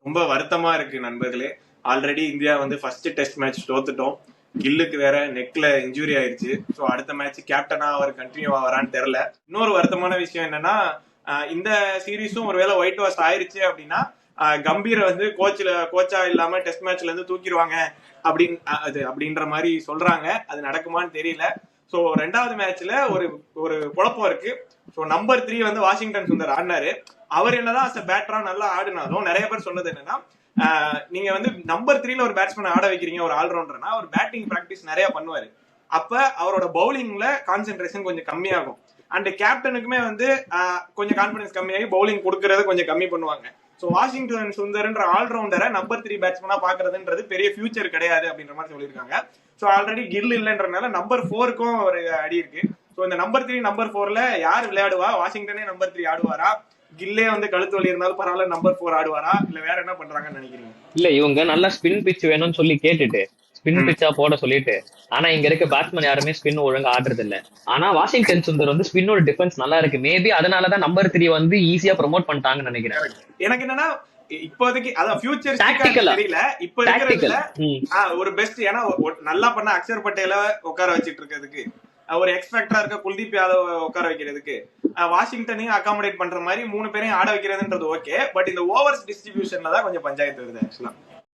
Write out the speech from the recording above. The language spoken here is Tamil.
ரொம்ப வருத்தமா இருக்கு நண்பர்களே. ஆல்ரெடி இந்தியா வந்து ஃபர்ஸ்ட் டெஸ்ட் மேட்ச் தோத்துட்டோம். கில்லுக்கு வேற நெக்ல இன்ஜுரி ஆயிருச்சு. ஸோ அடுத்த மேட்ச் கேப்டனா அவர் கண்டினியூ ஆவாரான்னு தெரியல. இன்னொரு வருத்தமான விஷயம் என்னன்னா, இந்த சீரீஸும் ஒருவேளை ஒயிட் வாஷ் ஆயிருச்சு அப்படின்னா கம்பீரை வந்து கோச்சா இல்லாம டெஸ்ட் மேட்ச்ல இருந்து தூக்கிடுவாங்க அப்படின்னு அப்படின்ற மாதிரி சொல்றாங்க. அது நடக்குமான்னு தெரியல. ஸோ ரெண்டாவது மேட்ச்ல ஒரு ஒரு குழப்பம் இருக்கு. ஸோ நம்பர் 3 வந்து வாஷிங்டன் சுந்தர் ஆடினாரு. அவர் என்னதான் அஸ் பேட்டரா நல்லா ஆடினாலும் நிறைய பேர் சொன்னது என்னன்னா, நீங்க வந்து நம்பர் 3ல ஒரு பேட்ஸ்மேன் ஆட வைக்கிறீங்க ஒரு ஆல்ரவுண்டர்னா அவர் பேட்டிங் பிராக்டிஸ் நிறைய பண்ணுவாரு. அப்ப அவரோட பவுலிங்ல கான்சென்ட்ரேஷன் கொஞ்சம் கம்மியாகும். அண்ட் கேப்டனுக்குமே வந்து கொஞ்சம் கான்பிடன்ஸ் கம்மியாகி பவுலிங் கொடுக்கறத கொஞ்சம் கம்மி பண்ணுவாங்க. ஸோ வாஷிங்டன் சுந்தர்ன்ற ஆல்ரவுண்டரை நம்பர் 3 பேட்ஸ்மேனா பாக்குறதுன்றது பெரிய ஃபியூச்சர் கிடையாது அப்படின்ற மாதிரி சொல்லியிருக்காங்க. ஸோ ஆல்ரெடி கில் இல்லைன்றனால நம்பர் 4க்கும் ஒரு அடி இருக்கு. ஸோ இந்த நம்பர் 3 நம்பர் 4ல யார் விளையாடுவா? வாஷிங்டனே நம்பர் 3 ஆடுவாரா? கில்லே வந்து கழுத்து வலி இருந்தாலும் பரவாயில்ல நம்பர் 4 ஆடுவாரா? இல்ல வேற என்ன பண்றாங்கன்னு நினைக்கிறீங்க? இல்ல இவங்க நல்லா ஸ்பின் பிச் வேணும்னு சொல்லி கேட்டுட்டு ஸ்பின் பிச்சா போட சொல்லிட்டு, ஆனா இங்க இருக்க பேட்ஸ்மேன் யாருமே ஸ்பின் ஒழுங்கா ஆடுறது இல்ல. ஆனா வாஷிங்டன் சுந்தர் வந்து ஸ்பின்னோட டிஃபென்ஸ் நல்லா இருக்கு. மேபி அதனாலதான் நம்பர் 3 வந்து ஈஸியா ப்ரொமோட் பண்ணிட்டாங்கன்னு நினைக்கிறேன். எனக்கு என்னன்னா இப்போதைக்கு அதான் ஃபியூச்சர் டாக்டிக்கலா தெரியல. இப்ப இருக்கிறதுல ஒரு பெஸ்ட். ஏன்னா நல்லா பண்ண அக்ஷர் பட்டேல உட்கார வச்சிட்டு இருக்கிறதுக்கு, ஒரு எக்ஸ்பெக்டரா இருக்க குல்தீப் யாதவ் உட்கார வைக்கிறதுக்கு, வாஷிங்டனையும் அகாமடேட் பண்ற மாதிரி 3 பேரையும் ஆட வைக்கிறதுன்றது ஓகே. பட் இந்த ஓவர்ஸ் டிஸ்ட்ரிபியூஷன்ல தான் கொஞ்சம் பஞ்சாயத்து வருது ஆக்சுவலா.